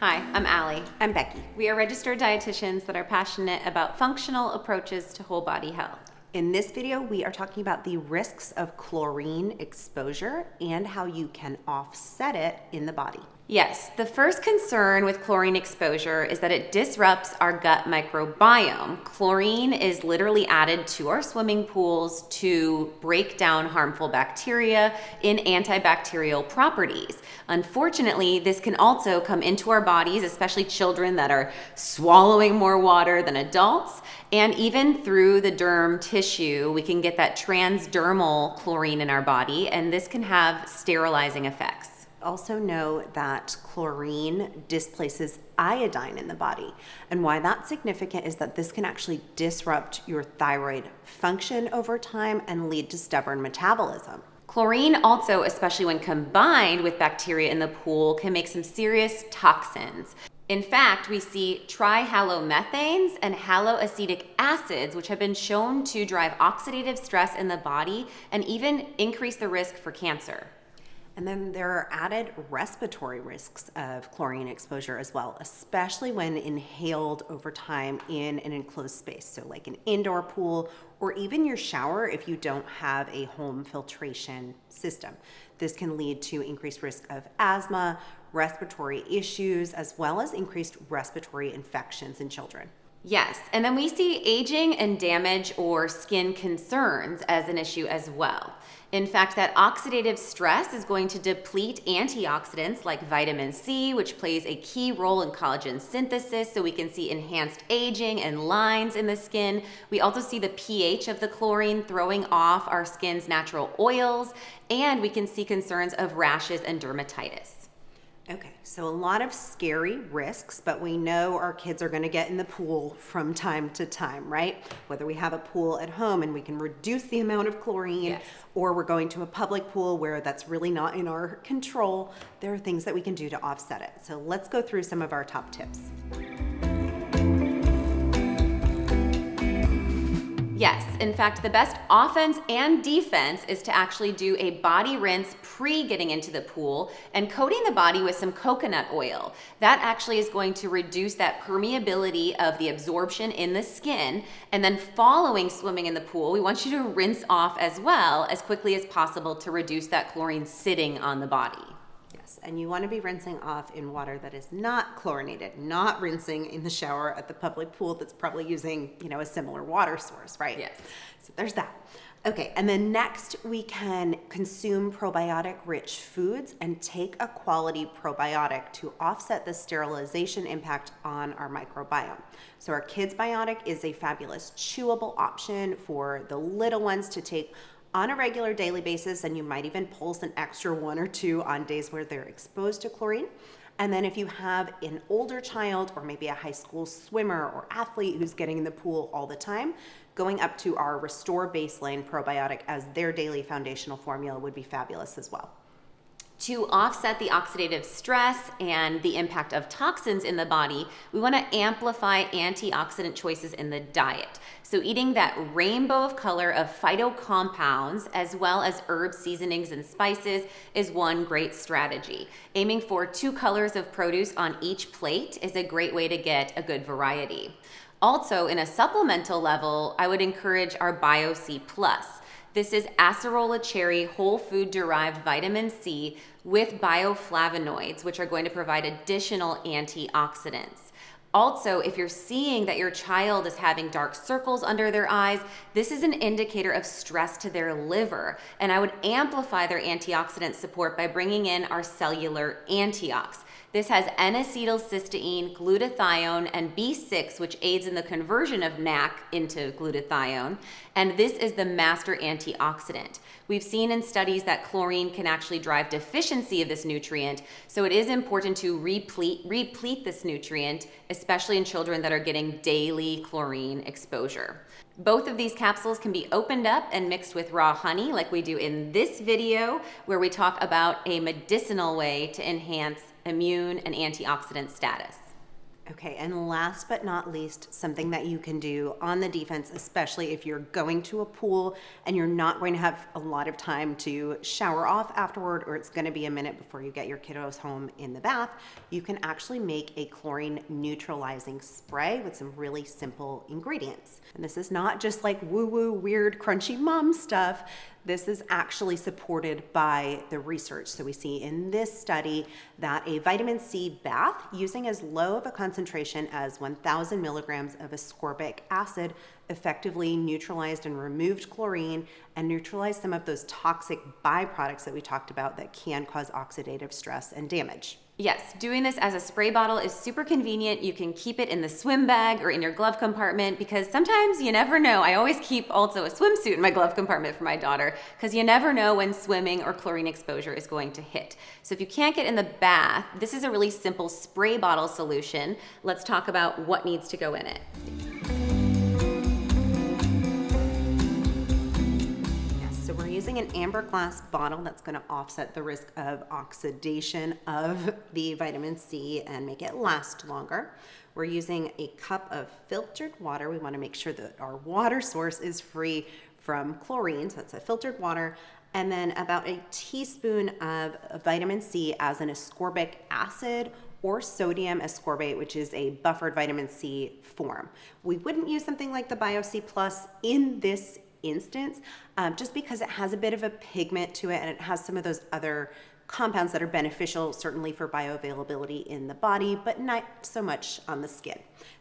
Hi, I'm Allie. I'm Becky. We are registered dietitians that are passionate about functional approaches to whole body health. In this video, we are talking about the risks of chlorine exposure and how you can offset it in the body. Yes, the first concern with chlorine exposure is that it disrupts our gut microbiome. Chlorine is literally added to our swimming pools to break down harmful bacteria in antibacterial properties. Unfortunately, this can also come into our bodies, especially children that are swallowing more water than adults. And even through the derm tissue, we can get that transdermal chlorine in our body, and this can have sterilizing effects. Also know that chlorine displaces iodine in the body. And why that's significant is that this can actually disrupt your thyroid function over time and lead to stubborn metabolism. Chlorine also, especially when combined with bacteria in the pool, can make some serious toxins. In fact, we see trihalomethanes and haloacetic acids, which have been shown to drive oxidative stress in the body and even increase the risk for cancer. And then there are added respiratory risks of chlorine exposure as well, especially when inhaled over time in an enclosed space. So like an indoor pool or even your shower if you don't have a home filtration system. This can lead to increased risk of asthma, respiratory issues, as well as increased respiratory infections in children. Yes, and then we see aging and damage or skin concerns as an issue as well. In fact, that oxidative stress is going to deplete antioxidants like vitamin C, which plays a key role in collagen synthesis, so we can see enhanced aging and lines in the skin. We also see the pH of the chlorine throwing off our skin's natural oils, and we can see concerns of rashes and dermatitis. Okay, so a lot of scary risks, but we know our kids are going to get in the pool from time to time, right? Whether we have a pool at home and we can reduce the amount of chlorine, yes, or we're going to a public pool where that's really not in our control, there are things that we can do to offset it. So let's go through some of our top tips. Yes, in fact, the best offense and defense is to actually do a body rinse pre-getting into the pool and coating the body with some coconut oil. That actually is going to reduce that permeability of the absorption in the skin. And then following swimming in the pool, we want you to rinse off as well as quickly as possible to reduce that chlorine sitting on the body. And you want to be rinsing off in water that is not chlorinated, not rinsing in the shower at the public pool that's probably using, a similar water source, right? Yes. So there's that. Okay, and then next we can consume probiotic-rich foods and take a quality probiotic to offset the sterilization impact on our microbiome. So our Kids-biotic is a fabulous chewable option for the little ones to take on a regular daily basis, and you might even pulse an extra one or two on days where they're exposed to chlorine. And then if you have an older child or maybe a high school swimmer or athlete who's getting in the pool all the time, going up to our Restore Baseline probiotic as their daily foundational formula would be fabulous as well. To offset the oxidative stress and the impact of toxins in the body, we want to amplify antioxidant choices in the diet. So eating that rainbow of color of phytocompounds as well as herb seasonings and spices is one great strategy. Aiming for 2 colors of produce on each plate is a great way to get a good variety. Also, in a supplemental level, I would encourage our BioC Plus. This is acerola cherry whole food derived vitamin C with bioflavonoids, which are going to provide additional antioxidants. Also, if you're seeing that your child is having dark circles under their eyes, this is an indicator of stress to their liver. And I would amplify their antioxidant support by bringing in our cellular antiox. This has N-acetylcysteine, glutathione, and B6, which aids in the conversion of NAC into glutathione. And this is the master antioxidant. We've seen in studies that chlorine can actually drive deficiency of this nutrient, so it is important to replete this nutrient, especially in children that are getting daily chlorine exposure. Both of these capsules can be opened up and mixed with raw honey like we do in this video, where we talk about a medicinal way to enhance immune and antioxidant status. Okay, and last but not least, something that you can do on the defense, especially if you're going to a pool and you're not going to have a lot of time to shower off afterward, or it's going to be a minute before you get your kiddos home in the bath, you can actually make a chlorine neutralizing spray with some really simple ingredients. And this is not just like woo-woo, weird, crunchy mom stuff. This is actually supported by the research. So we see in this study that a vitamin C bath using as low of a concentration as 1,000 milligrams of ascorbic acid effectively neutralized and removed chlorine and neutralized some of those toxic byproducts that we talked about that can cause oxidative stress and damage. Yes, doing this as a spray bottle is super convenient. You can keep it in the swim bag or in your glove compartment because sometimes you never know. I always keep also a swimsuit in my glove compartment for my daughter because you never know when swimming or chlorine exposure is going to hit. So if you can't get in the bath, this is a really simple spray bottle solution. Let's talk about what needs to go in it. So we're using an amber glass bottle that's going to offset the risk of oxidation of the vitamin C and make it last longer. We're using a cup of filtered water. We want to make sure that our water source is free from chlorine, so that's a filtered water. And then about a teaspoon of vitamin C as an ascorbic acid or sodium ascorbate, which is a buffered vitamin C form. We wouldn't use something like the BioC Plus in this instance, just because it has a bit of a pigment to it and it has some of those other compounds that are beneficial, certainly for bioavailability in the body, but not so much on the skin.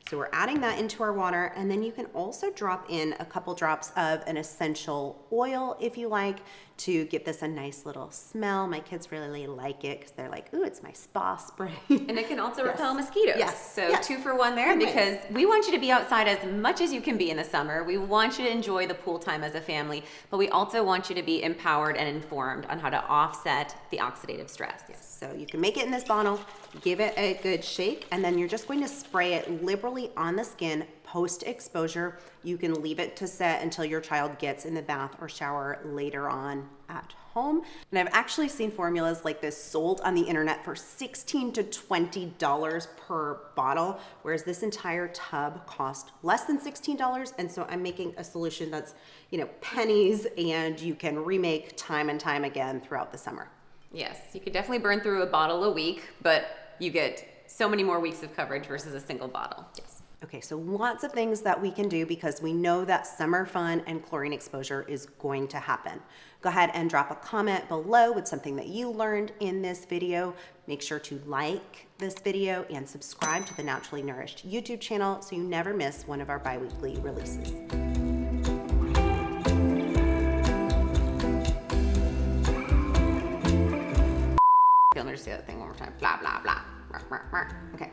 So we're adding that into our water, and then you can also drop in a couple drops of an essential oil if you like to give this a nice little smell. My kids really like it because they're like, ooh, it's my spa spray. And it can also repel mosquitoes. Yes. So 2 for 1 there because we want you to be outside as much as you can be in the summer. We want you to enjoy the pool time as a family, but we also want you to be empowered and informed on how to offset the oxidative stress. Yes. So you can make it in this bottle, give it a good shake, and then you're just going to spray it liberally on the skin post-exposure. You can leave it to set until your child gets in the bath or shower later on at home. And I've actually seen formulas like this sold on the internet for $16 to $20 per bottle, whereas this entire tub cost less than $16. And so I'm making a solution that's, pennies, and you can remake time and time again throughout the summer. Yes, you could definitely burn through a bottle a week, but you get so many more weeks of coverage versus a single bottle. Yes. Okay, so lots of things that we can do because we know that summer fun and chlorine exposure is going to happen. Go ahead and drop a comment below with something that you learned in this video. Make sure to like this video and subscribe to the Naturally Nourished YouTube channel so you never miss one of our bi-weekly releases. Let me just say that thing one more time. Blah, blah, blah. Okay.